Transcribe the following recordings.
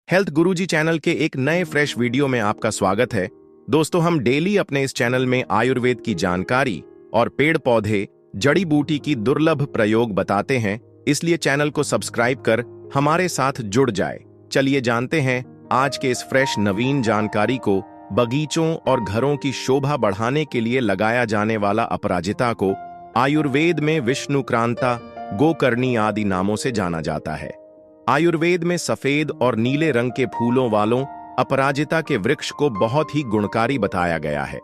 Health गुरुजी channel के एक नए फ्रेश वीडियो में आपका स्वागत है। दोस्तों, हम डेली अपने इस चैनल में आयुर्वेद की जानकारी और पेड़ पौधे जड़ी बूटी की दुर्लभ प्रयोग बताते हैं, इसलिए चैनल को सब्सक्राइब कर हमारे साथ जुड़ जाए। चलिए जानते हैं आज के इस फ्रेश नवीन जानकारी को। बगीचों और घरों की शोभा बढ़ाने के लिए लगाया जाने वाला अपराजिता को आयुर्वेद में विष्णुक्रांता, गोकर्णी आदि नामों से जाना जाता है। आयुर्वेद में सफेद और नीले रंग के फूलों वालों अपराजिता के वृक्ष को बहुत ही गुणकारी बताया गया है।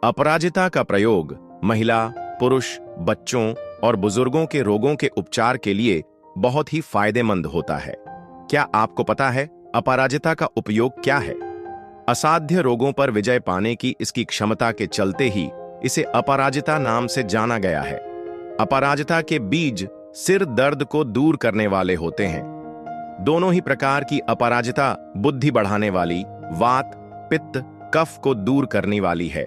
अपराजिता का प्रयोग महिला, पुरुष, बच्चों और बुजुर्गों के रोगों के उपचार के लिए बहुत ही फायदेमंद होता है। क्या आपको पता है अपराजिता का उपयोग क्या है? असाध्य रोगों पर विजय पाने की इसकी क्षमता के चलते ही इसे अपराजिता नाम से जाना गया है। अपराजिता के बीज सिर दर्द को दूर करने वाले होते हैं। दोनों ही प्रकार की अपराजिता बुद्धि बढ़ाने वाली, वात, पित्त, कफ को दूर करने वाली है।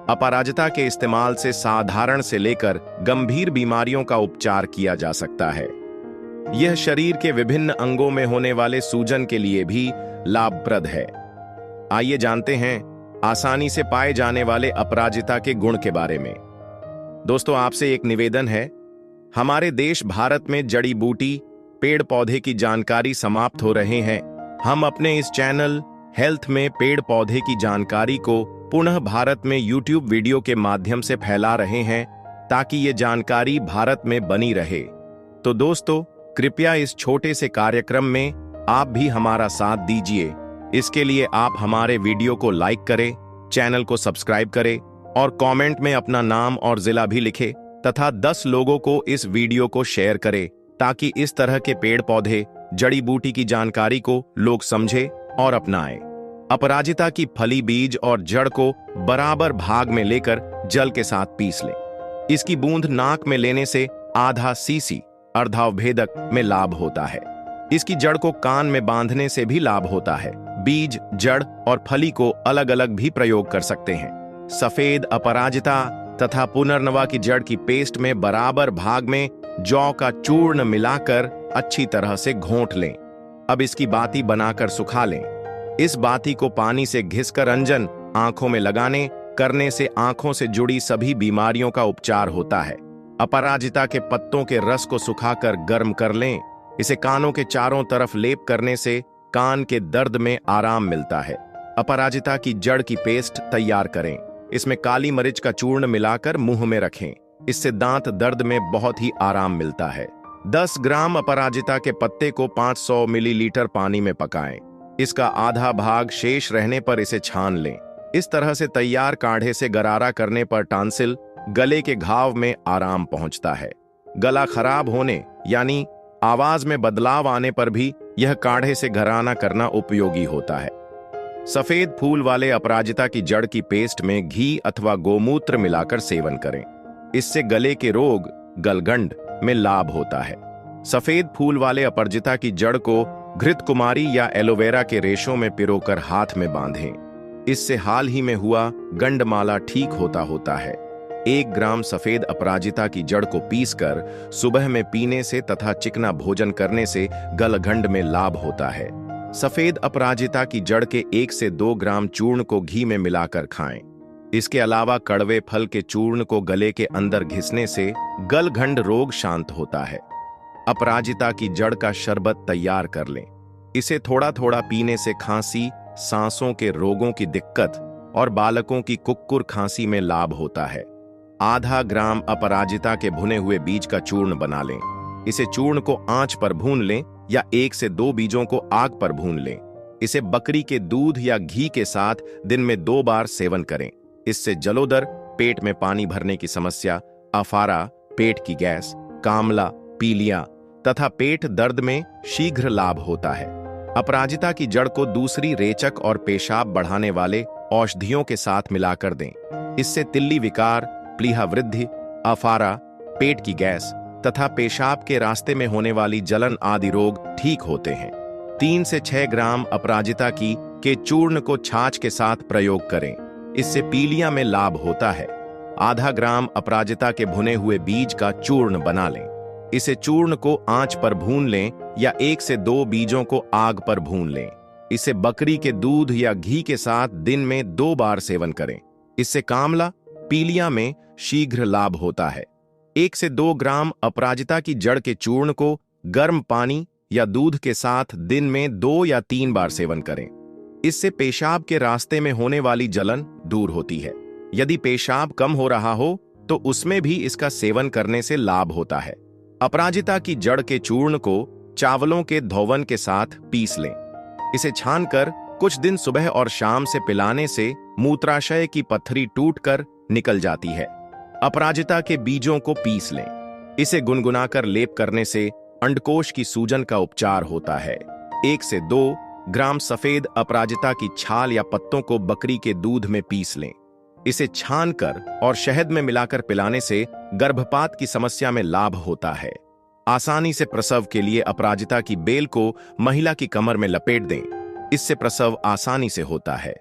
अपराजिता के इस्तेमाल से साधारण से लेकर गंभीर बीमारियों का उपचार किया जा सकता है। यह शरीर के विभिन्न अंगों में होने वाले सूजन के लिए भी लाभप्रद है। आइए जानते हैं आसानी से पाए जाने वाले अपराजिता के गुण के बारे में। दोस्तों, आपसे एक निवेदन है, हमारे देश भारत में जड़ी बूटी, पेड़ पौधे की जानकारी समाप्त हो रहे हैं। हम अपने इस चैनल हेल्थ में पेड़ पौधे की जानकारी को पुनः भारत में यूट्यूब वीडियो के माध्यम से फैला रहे हैं, ताकि ये जानकारी भारत में बनी रहे। तो दोस्तों, कृपया इस छोटे से कार्यक्रम में आप भी हमारा साथ दीजिए। इसके लिए आप हमारे वीडियो को लाइक करें, चैनल को सब्सक्राइब करें और कमेंट में अपना नाम और जिला भी लिखें तथा 10 लोगों को इस वीडियो को शेयर करें, ताकि इस तरह के पेड़ पौधे जड़ी बूटी की जानकारी को लोग समझे और अपनाएं। अपराजिता की फली, बीज और जड़ को बराबर भाग में लेकर जल के साथ पीस लें। इसकी बूंद नाक में लेने से आधा सीसी अर्धावभेदक में लाभ होता है। इसकी जड़ को कान में बांधने से भी लाभ होता है। बीज, जड़ और फली को अलग अलग भी प्रयोग कर सकते हैं। सफेद अपराजिता तथा पुनर्नवा की जड़ की पेस्ट में बराबर भाग में जौ का चूर्ण मिलाकर अच्छी तरह से घोंट लें। अब इसकी बाती बनाकर सुखा लें। इस बाती को पानी से घिसकर अंजन आंखों में लगाने करने से आंखों से जुड़ी सभी बीमारियों का उपचार होता है। अपराजिता के पत्तों के रस को सुखाकर गर्म कर लें। इसे कानों के चारों तरफ लेप करने से कान के दर्द में आराम मिलता है। अपराजिता की जड़ की पेस्ट तैयार करें। इसमें काली मिर्च का चूर्ण मिलाकर मुंह में रखें। इससे दांत दर्द में बहुत ही आराम मिलता है। 10 ग्राम अपराजिता के पत्ते को 500 मिलीलीटर पानी में पकाएं। इसका आधा भाग शेष रहने पर इसे छान लें। इस तरह से तैयार काढ़े से गरारा करने पर टॉन्सिल, गले के घाव में आराम पहुंचता है। गला खराब होने यानी आवाज में बदलाव आने पर भी यह काढ़े से गरारा करना उपयोगी होता है। सफेद फूल वाले अपराजिता की जड़ की पेस्ट में घी अथवा गोमूत्र मिलाकर सेवन करें। इससे गले के रोग, गलगंड में लाभ होता है। सफेद फूल वाले अपराजिता की जड़ को घृत कुमारी या एलोवेरा के रेशों में पिरोकर हाथ में बांधें। इससे हाल ही में हुआ गंडमाला ठीक होता है। 1 ग्राम सफेद अपराजिता की जड़ को पीसकर सुबह में पीने से तथा चिकना भोजन करने से गलगंड में लाभ होता है। सफेद अपराजिता की जड़ के 1 से 2 ग्राम चूर्ण को घी में मिलाकर खाएं। इसके अलावा कड़वे फल के चूर्ण को गले के अंदर घिसने से गलघंड रोग शांत होता है। अपराजिता की जड़ का शरबत तैयार कर लें। इसे थोड़ा थोड़ा पीने से खांसी, सांसों के रोगों की दिक्कत और बालकों की कुक्कुर खांसी में लाभ होता है। आधा ग्राम अपराजिता के भुने हुए बीज का चूर्ण बना लें। इसे चूर्ण को आंच पर भून लें या 1 से 2 बीजों को आग पर भून लें। इसे बकरी के दूध या घी के साथ दिन में 2 बार सेवन करें। इससे जलोदर, पेट में पानी भरने की समस्या, अफारा, पेट की गैस, कामला, पीलिया तथा पेट दर्द में शीघ्र लाभ होता है। अपराजिता की जड़ को दूसरी रेचक और पेशाब बढ़ाने वाले औषधियों के साथ मिलाकर दें। इससे तिल्ली विकार, प्लीहा वृद्धि, अफारा, पेट की गैस तथा पेशाब के रास्ते में होने वाली जलन आदि रोग ठीक होते हैं। 3 से 6 ग्राम अपराजिता के चूर्ण को छाछ के साथ प्रयोग करें। इससे पीलिया में लाभ होता है। आधा ग्राम अपराजिता के भुने हुए बीज का चूर्ण बना लें। इसे चूर्ण को आंच पर भून लें या 1 से 2 बीजों को आग पर भून लें। इसे बकरी के दूध या घी के साथ दिन में 2 बार सेवन करें। इससे कामला, पीलिया में शीघ्र लाभ होता है। 1 से 2 ग्राम अपराजिता की जड़ के चूर्ण को गर्म पानी या दूध के साथ दिन में 2 या 3 बार सेवन करें। इससे पेशाब के रास्ते में होने वाली जलन दूर होती है। यदि पेशाब कम हो रहा हो तो उसमें भी इसका सेवन करने से लाभ होता है। अपराजिता की जड़ के चूर्ण को चावलों के धोवन के साथ पीस लें। इसे छानकर कुछ दिन सुबह और शाम से पिलाने से मूत्राशय की पत्थरी टूटकर निकल जाती है। अपराजिता के बीजों को पीस लें। इसे गुनगुनाकर लेप करने से अंडकोश की सूजन का उपचार होता है। 1 से 2 ग्राम सफेद अपराजिता की छाल या पत्तों को बकरी के दूध में पीस लें। इसे छानकर और शहद में मिलाकर पिलाने से गर्भपात की समस्या में लाभ होता है। आसानी से प्रसव के लिए अपराजिता की बेल को महिला की कमर में लपेट दें। इससे प्रसव आसानी से होता है।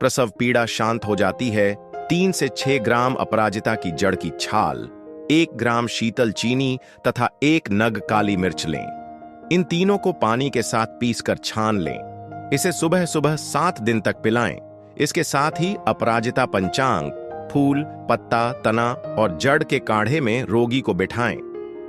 प्रसव पीड़ा शांत हो जाती है। 3 से 6 ग्राम अपराजिता की जड़ की छाल, 1 ग्राम शीतल चीनी तथा 1 नग काली मिर्च लें। इन तीनों को पानी के साथ पीसकर छान लें। इसे सुबह सुबह 7 दिन तक पिलाएं। इसके साथ ही अपराजिता पंचांग, फूल, पत्ता, तना और जड़ के काढ़े में रोगी को बिठाएं।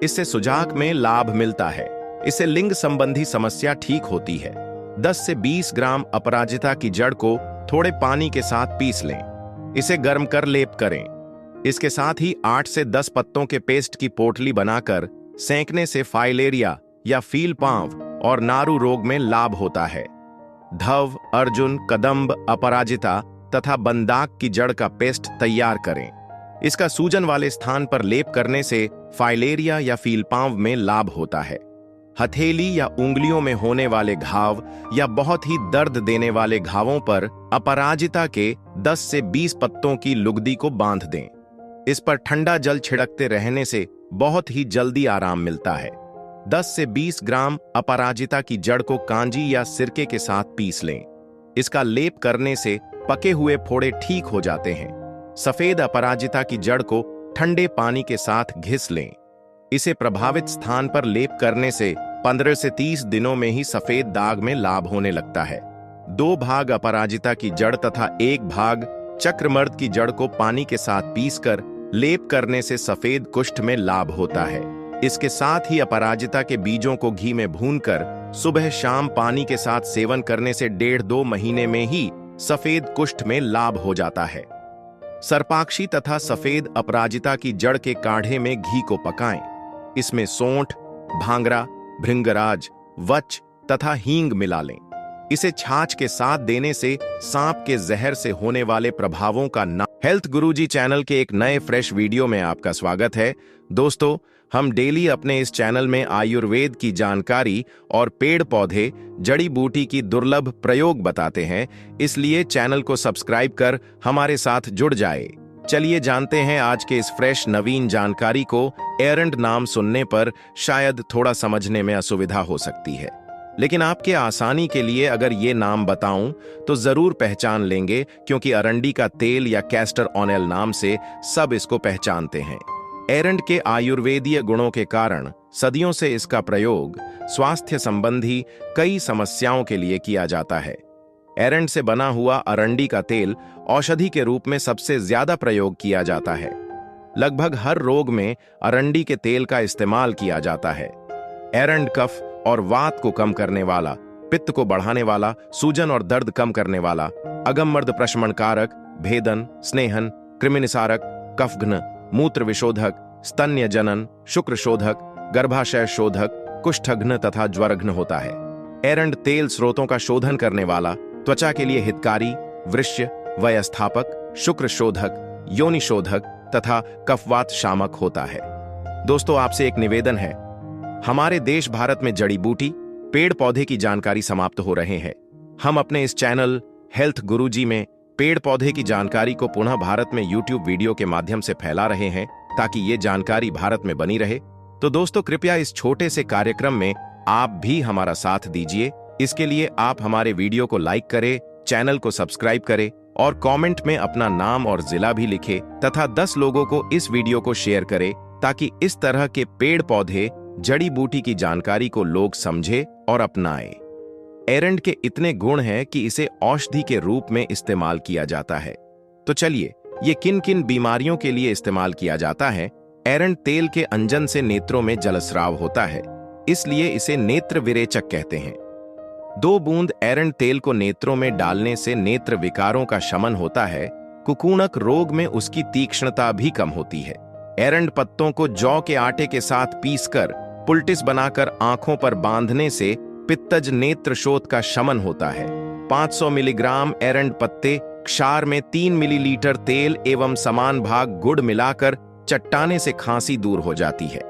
इससे सुजाक में लाभ मिलता है। इससे लिंग संबंधी समस्या ठीक होती है। 10 से 20 ग्राम अपराजिता की जड़ को थोड़े पानी के साथ पीस लें। इसे गर्म कर लेप करें। इसके साथ ही 8 से 10 पत्तों के पेस्ट की पोटली बनाकर सेंकने से फाइलेरिया या फील पांव और नारू रोग में लाभ होता है। धव, अर्जुन, कदम्ब, अपराजिता तथा बंदाक की जड़ का पेस्ट तैयार करें। इसका सूजन वाले स्थान पर लेप करने से फाइलेरिया या फीलपांव में लाभ होता है। हथेली या उंगलियों में होने वाले घाव या बहुत ही दर्द देने वाले घावों पर अपराजिता के 10 से 20 पत्तों की लुगदी को बांध दें। इस पर ठंडा जल छिड़कते रहने से बहुत ही जल्दी आराम मिलता है। 10 से 20 ग्राम अपराजिता की जड़ को कांजी या सिरके के साथ पीस लें। इसका लेप करने से पके हुए फोड़े ठीक हो जाते हैं। सफेद अपराजिता की जड़ को ठंडे पानी के साथ घिस लें। इसे प्रभावित स्थान पर लेप करने से 15 से 30 दिनों में ही सफेद दाग में लाभ होने लगता है। 2 भाग अपराजिता की जड़ तथा 1 भाग चक्रमर्द की जड़ को पानी के साथ पीसकर लेप करने से सफेद कुष्ठ में लाभ होता है। इसके साथ ही अपराजिता के बीजों को घी में भूनकर सुबह शाम पानी के साथ सेवन करने से 1.5-2 महीने में ही सफेद कुष्ठ में लाभ हो जाता है। सर्पाक्षी तथा सफेद अपराजिता की जड़ के काढ़े में घी को पकाएं। इसमें सौंठ, भांगरा, भृंगराज, वच तथा हींग मिला लें। इसे छाछ के साथ देने से सांप के जहर से होने वाले प्रभावों का हेल्थ गुरुजी चैनल के एक नए फ्रेश वीडियो में आपका स्वागत है। दोस्तों, हम डेली अपने इस चैनल में आयुर्वेद की जानकारी और पेड़ पौधे, जड़ी बूटी की दुर्लभ प्रयोग बताते हैं, इसलिए चैनल को सब्सक्राइब कर हमारे साथ जुड़ जाए। चलिए जानते हैं आज के इस फ्रेश नवीन जानकारी को। एरंड नाम सुनने पर शायद थोड़ा समझने में असुविधा हो सकती है, लेकिन आपके आसानी के लिए अगर ये नाम बताऊं तो जरूर पहचान लेंगे, क्योंकि अरंडी का तेल या कैस्टर ऑयल नाम से सब इसको पहचानते हैं। एरंड के आयुर्वेदीय गुणों के कारण सदियों से इसका प्रयोग स्वास्थ्य संबंधी कई समस्याओं के लिए किया जाता है। एरंड से बना हुआ अरंडी का तेल औषधि के रूप में सबसे ज्यादा प्रयोग किया जाता है। लगभग हर रोग में अरंडी के तेल का इस्तेमाल किया जाता है। एरंड कफ और वात को कम करने वाला, पित्त को बढ़ाने वाला, सूजन और दर्द कम करने वाला, अगममर्द प्रशमनकारक, भेदन, स्नेहन, कृमिनिसारक, कफघ्न, मूत्र विशोधक, स्तन्य जनन, शुक्र शोधक, गर्भाशय शोधक, कुष्ठघ्न तथा ज्वरघ्न होता है। एरंड तेल स्रोतों का शोधन करने वाला, त्वचा के लिए हितकारी, वृश्य, वयस्थापक, शुक्र शोधक, योनि शोधक तथा कफवात शामक होता है। दोस्तों, आपसे एक निवेदन है। हमारे देश भारत में जड़ी बूटी, पेड़ पौधे की जानकारी समाप्त हो रहे हैं। हम अपने इस चैनल हेल्थ गुरुजी में पेड़ पौधे की जानकारी को पुनः भारत में यूट्यूब वीडियो के माध्यम से फैला रहे हैं, ताकि ये जानकारी भारत में बनी रहे। तो दोस्तों, कृपया इस छोटे से कार्यक्रम में आप भी हमारा साथ दीजिए। इसके लिए आप हमारे वीडियो को लाइक करें, चैनल को सब्सक्राइब करें और कमेंट में अपना नाम और जिला भी लिखें तथा 10 लोगों को इस वीडियो को शेयर करें, ताकि इस तरह के पेड़ पौधे, जड़ी बूटी की जानकारी को लोग समझे और अपनाएं। एरंड के इतने गुण हैं कि इसे औषधि के रूप में इस्तेमाल किया जाता है। तो चलिए, ये किन किन बीमारियों के लिए इस्तेमाल किया जाता है। एरंड तेल के अंजन से नेत्रों में जलस्राव होता है, इसलिए इसे नेत्र विरेचक कहते हैं। 2 बूंद एरंड तेल को नेत्रों में डालने से नेत्र विकारों का शमन होता है। कुकुणक रोग में उसकी तीक्ष्णता भी कम होती है। एरंड पत्तों को जौ के आटे के साथ पीसकर पुल्टिस बनाकर आंखों पर बांधने से पित्तज नेत्र शोथ का शमन होता है। 500 मिलीग्राम एरंड पत्ते क्षार में 3 मिलीलीटर तेल एवं समान भाग गुड़ मिलाकर चट्टाने से खांसी दूर हो जाती है।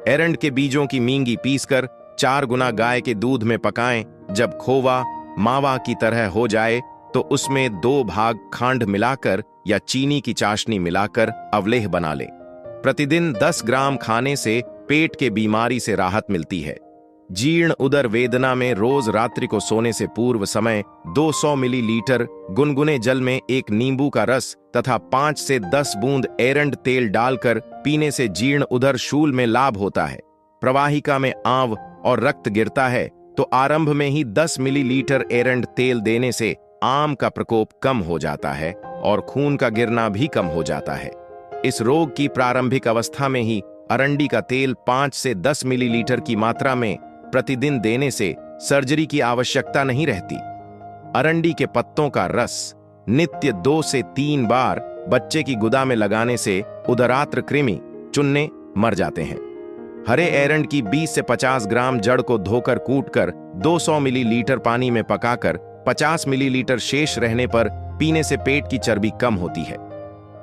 एरंड के बीजों की मींगी पीसकर 4 गुना गाय के दूध में पकाएं। जब खोवा मावा की तरह हो जाए तो उसमें 2 भाग खांड मिलाकर या चीनी की चाशनी मिलाकर अवलेह बना लें। प्रतिदिन 10 ग्राम खाने से पेट के बीमारी से राहत मिलती है। जीर्ण उदर वेदना में रोज रात्रि को सोने से पूर्व समय 200 मिलीलीटर गुनगुने जल में 1 नींबू का रस तथा 5 से 10 बूंद एरंड तेल डालकर पीने से जीर्ण उदर शूल में लाभ होता है। प्रवाहिका में आंव और रक्त गिरता है तो आरंभ में ही 10 मिलीलीटर एरंड तेल देने से आम का प्रकोप कम हो जाता है और खून का गिरना भी कम हो जाता है। इस रोग की प्रारंभिक अवस्था में ही अरंडी का तेल 5 से 10 मिलीलीटर की मात्रा में प्रतिदिन देने से सर्जरी की आवश्यकता नहीं रहती। अरंडी के पत्तों का रस नित्य 2 से 3 बार बच्चे की गुदा में लगाने से उदरात्र कृमि चुन्ने मर जाते हैं। हरे एरंड की 20 से 50 ग्राम जड़ को धोकर कूटकर 200 मिलीलीटर पानी में पकाकर 50 मिलीलीटर शेष रहने पर पीने से पेट की चर्बी कम होती है।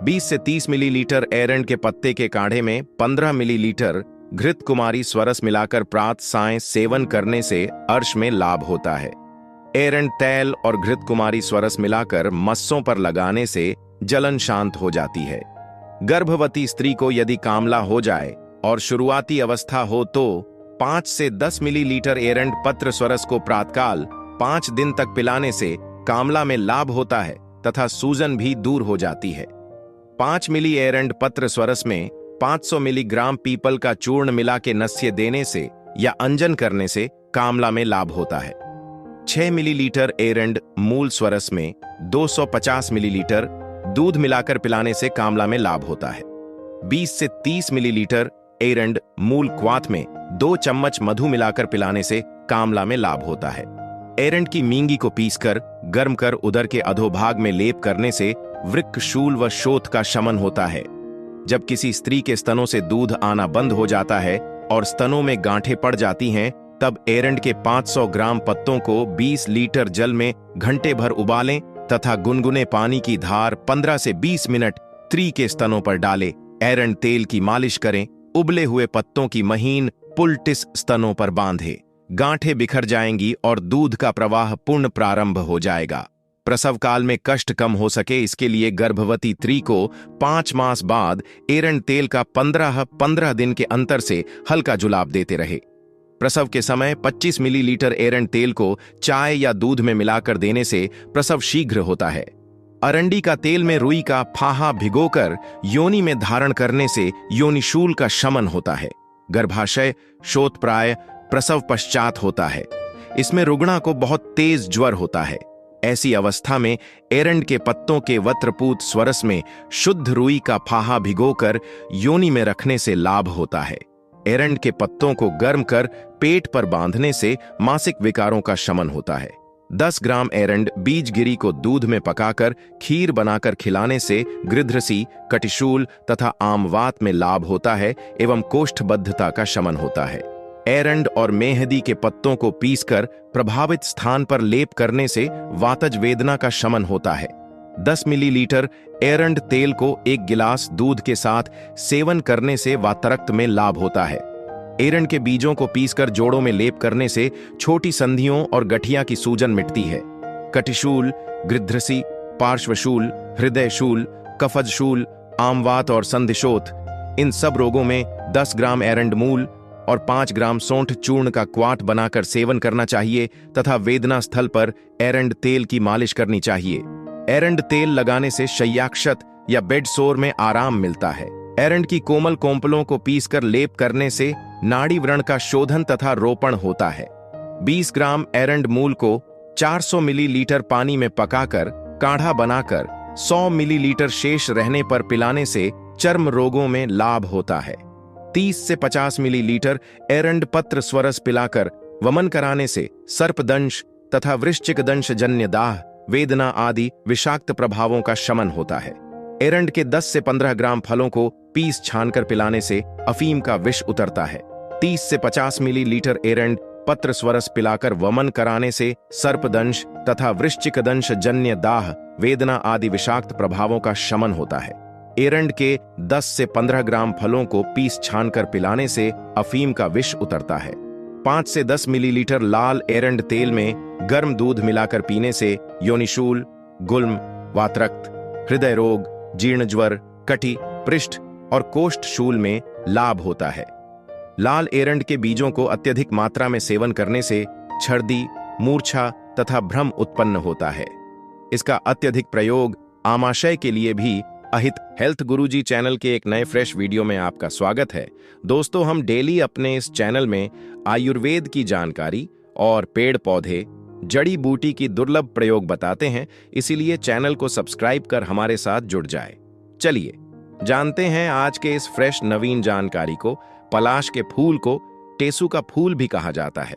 20 से 30 मिलीलीटर एरंड के पत्ते के काढ़े में 15 मिलीलीटर घृत कुमारी स्वरस मिलाकर प्रात सायं सेवन करने से अर्श में लाभ होता है। एरंड तेल और घृत कुमारी स्वरस मिलाकर मस्सों पर लगाने से जलन शांत हो जाती है। गर्भवती स्त्री को यदि कामला हो जाए और शुरुआती अवस्था हो तो 5 से 10 मिलीलीटर एरंड पत्र स्वरस को प्रातकाल 5 दिन तक पिलाने से कामला में लाभ होता है तथा सूजन भी दूर हो जाती है। 5 मिली एरंड पत्र स्वरस में 500 मिलीग्राम पीपल का चूर्ण मिला के नस्य देने से या अंजन करने से कामला में लाभ होता है। 6 मिलीलीटर एरंड मूल स्वरस में 250 मिलीलीटर दूध मिलाकर पिलाने से कामला में लाभ होता है। 20 से 30 मिलीलीटर एरंड मूल क्वाथ में 2 चम्मच मधु मिलाकर पिलाने से कामला में लाभ होता है। एरंड की मींगी को पीसकर गर्म कर उदर के अधोभाग में लेप करने से वृक्क शूल व शोथ का शमन होता है। जब किसी स्त्री के स्तनों से दूध आना बंद हो जाता है और स्तनों में गांठें पड़ जाती हैं, तब एरंड के 500 ग्राम पत्तों को 20 लीटर जल में घंटे भर उबालें तथा गुनगुने पानी की धार 15 से 20 मिनट स्त्री के स्तनों पर डालें। एरंड तेल की मालिश करें। उबले हुए पत्तों की महीन पुल्टिस स्तनों पर बांधे। गांठें बिखर जाएंगी और दूध का प्रवाह पूर्ण प्रारंभ हो जाएगा। प्रसव काल में कष्ट कम हो सके इसके लिए गर्भवती स्त्री को 5 मास बाद एरंड तेल का 15 दिन के अंतर से हल्का जुलाब देते रहे। प्रसव के समय 25 मिलीलीटर एरंड तेल को चाय या दूध में मिलाकर देने से प्रसव शीघ्र होता है। अरंडी का तेल में रुई का फाहा भिगोकर योनि में धारण करने से योनिशूल का शमन होता है। गर्भाशय शोथ प्राय प्रसव पश्चात होता है। इसमें रुग्णा को बहुत तेज ज्वर होता है। ऐसी अवस्था में एरंड के पत्तों के वत्रपूत स्वरस में शुद्ध रुई का फाहा भिगोकर योनि में रखने से लाभ होता है। एरंड के पत्तों को गर्म कर पेट पर बांधने से मासिक विकारों का शमन होता है। 10 ग्राम एरंड बीज गिरी को दूध में पकाकर खीर बनाकर खिलाने से गृध्रसी, कटिशूल तथा आमवात में लाभ होता है एवं कोष्ठबद्धता का शमन होता है। एरंड और मेहंदी के पत्तों को पीसकर प्रभावित स्थान पर लेप करने से वातज वेदना का शमन होता है। 10 मिलीलीटर एरंड तेल को 1 गिलास दूध के साथ सेवन करने से वातरक्त में लाभ होता है। एरंड के बीजों को पीसकर जोड़ों में लेप करने से छोटी संधियों और गठिया की सूजन मिटती है। कटिशूल, गृध्रसी, पार्श्वशूल, हृदयशूल, कफजशूल, आमवात और संधिशोथ, इन सब रोगों में 10 ग्राम एरंड मूल और 5 ग्राम सौंठ चूर्ण का क्वाट बनाकर सेवन करना चाहिए तथा वेदना स्थल पर एरंड तेल की मालिश करनी चाहिए। एरंड तेल लगाने से शय्याक्षत या बेड सोर में आराम मिलता है। एरंड की कोमल कोंपलों को पीसकर लेप करने से नाड़ी व्रण का शोधन तथा रोपण होता है। 20 ग्राम एरंड मूल को 400 मिलीलीटर पानी में पकाकर काढ़ा बनाकर 100 मिलीलीटर शेष रहने पर पिलाने से चर्म रोगों में लाभ होता है। 30 से 50 मिलीलीटर एरंड पत्र स्वरस पिलाकर वमन कराने से सर्पदंश तथा वृश्चिक दंश जन्य दाह, वेदना आदि विषाक्त प्रभावों का शमन होता है। एरंड के 10 से 15 ग्राम फलों को पीस छानकर पिलाने से अफीम का विष उतरता है। 30 से 50 मिलीलीटर एरंड पत्र स्वरस पिलाकर वमन कराने से सर्पदंश तथा वृश्चिक दंश जन्य दाह, वेदना आदि विषाक्त प्रभावों का शमन होता है। एरंड के 10 से 15 ग्राम फलों को पीस छानकर पिलाने से अफीम का विष उतरता है। 5 से 10 मिलीलीटर लाल एरंड तेल में गर्म दूध मिलाकर पीने से योनिशूल, गुल्म, वातरक्त, हृदय रोग, जीर्ण ज्वर, कटी, पृष्ठ और कोष्ठ शूल में लाभ होता है। लाल एरंड के बीजों को अत्यधिक मात्रा में सेवन करने से छर्दी, मूर्छा तथा भ्रम उत्पन्न होता है। इसका अत्यधिक प्रयोग आमाशय के लिए भी अहित। हेल्थ गुरुजी चैनल के एक नए फ्रेश वीडियो में आपका स्वागत है। दोस्तों, हम डेली अपने इस चैनल में आयुर्वेद की जानकारी और पेड़ पौधे, जड़ी बूटी की दुर्लभ प्रयोग बताते हैं, इसीलिए चैनल को सब्सक्राइब कर हमारे साथ जुड़ जाए। चलिए जानते हैं आज के इस फ्रेश नवीन जानकारी को। पलाश के फूल को टेसू का फूल भी कहा जाता है।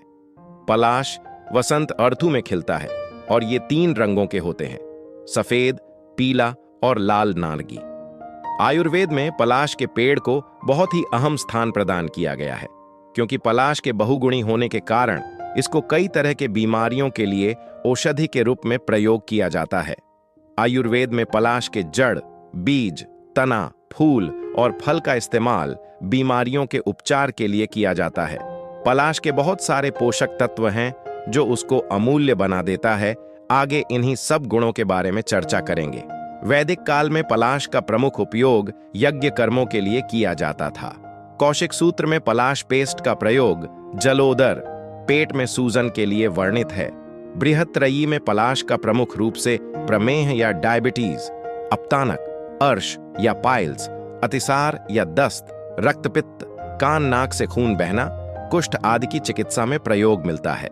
पलाश वसंत ऋतु में खिलता है और ये 3 रंगों के होते हैं, सफेद, पीला और लाल नारंगी। आयुर्वेद में पलाश के पेड़ को बहुत ही अहम स्थान प्रदान किया गया है, क्योंकि पलाश के बहुगुणी होने के कारण इसको कई तरह के बीमारियों के लिए औषधि के रूप में प्रयोग किया जाता है। आयुर्वेद में पलाश के जड़, बीज, तना, फूल और फल का इस्तेमाल बीमारियों के उपचार के लिए किया जाता है। पलाश के बहुत सारे पोषक तत्व हैं जो उसको अमूल्य बना देता है। आगे इन्हीं सब गुणों के बारे में चर्चा करेंगे। वैदिक काल में पलाश का प्रमुख उपयोग यज्ञ कर्मों के लिए किया जाता था। कौशिक सूत्र में पलाश पेस्ट का प्रयोग जलोदर, पेट में सूजन के लिए वर्णित है। बृहत्त्रयी में पलाश का प्रमुख रूप से प्रमेह या डायबिटीज, अपतानक, अर्श या पाइल्स, अतिसार या दस्त, रक्तपित्त, कान नाक से खून बहना, कुष्ठ आदि की चिकित्सा में प्रयोग मिलता है।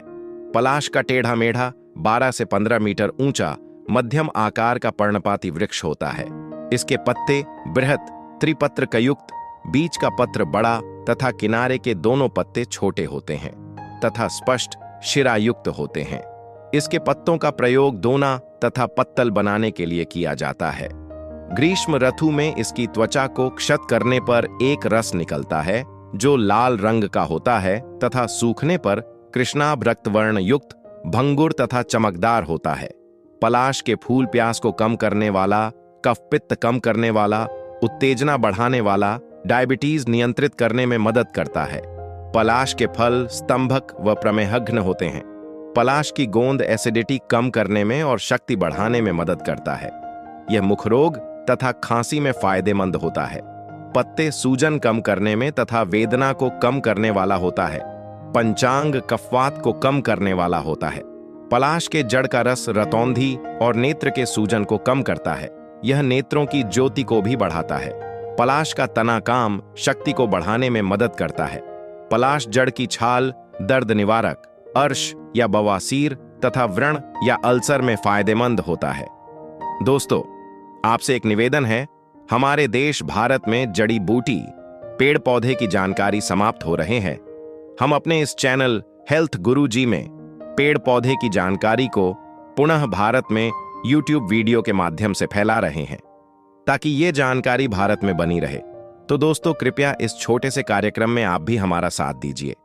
पलाश का टेढ़ा मेढ़ा 12 से 15 मीटर ऊंचा मध्यम आकार का पर्णपाती वृक्ष होता है। इसके पत्ते बृहत, त्रिपत्र कयुक्त, बीच का पत्र बड़ा तथा किनारे के दोनों पत्ते छोटे होते हैं तथा स्पष्ट शिरायुक्त होते हैं। इसके पत्तों का प्रयोग दोना तथा पत्तल बनाने के लिए किया जाता है। ग्रीष्म ऋतु में इसकी त्वचा को क्षत करने पर एक रस निकलता है जो लाल रंग का होता है तथा सूखने पर कृष्णाभ रक्तवर्ण युक्त, भंगुर तथा चमकदार होता है। पलाश के फूल प्यास को कम करने वाला, कफपित्त कम करने वाला, उत्तेजना बढ़ाने वाला, डायबिटीज नियंत्रित करने में मदद करता है। पलाश के फल स्तंभक व प्रमेहघ्न होते हैं। पलाश की गोंद एसिडिटी कम करने में और शक्ति बढ़ाने में मदद करता है। यह मुख रोग तथा खांसी में फायदेमंद होता है। पत्ते सूजन कम करने में तथा वेदना को कम करने वाला होता है। पंचांग कफवात को कम करने वाला होता है। पलाश के जड़ का रस रतौंधी और नेत्र के सूजन को कम करता है। यह नेत्रों की ज्योति को भी बढ़ाता है। पलाश का तना काम शक्ति को बढ़ाने में मदद करता है। पलाश जड़ की छाल दर्द निवारक, अर्श या बवासीर तथा व्रण या अल्सर में फायदेमंद होता है। दोस्तों, आपसे एक निवेदन है, हमारे देश भारत में जड़ी बूटी, पेड़ पौधे की जानकारी समाप्त हो रहे हैं। हम अपने इस चैनल हेल्थ गुरुजी में पेड़ पौधे की जानकारी को पुनः भारत में YouTube वीडियो के माध्यम से फैला रहे हैं, ताकि ये जानकारी भारत में बनी रहे। तो दोस्तों, कृपया इस छोटे से कार्यक्रम में आप भी हमारा साथ दीजिए।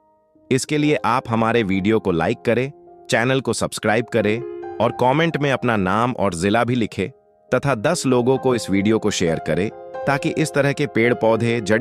इसके लिए आप हमारे वीडियो को लाइक करें, चैनल को सब्सक्राइब करें और कमेंट में अपना नाम और जिला भी लिखें तथा 10 लोगों को इस वीडियो को शेयर करें, ताकि इस तरह के पेड़ पौधे, जड़ी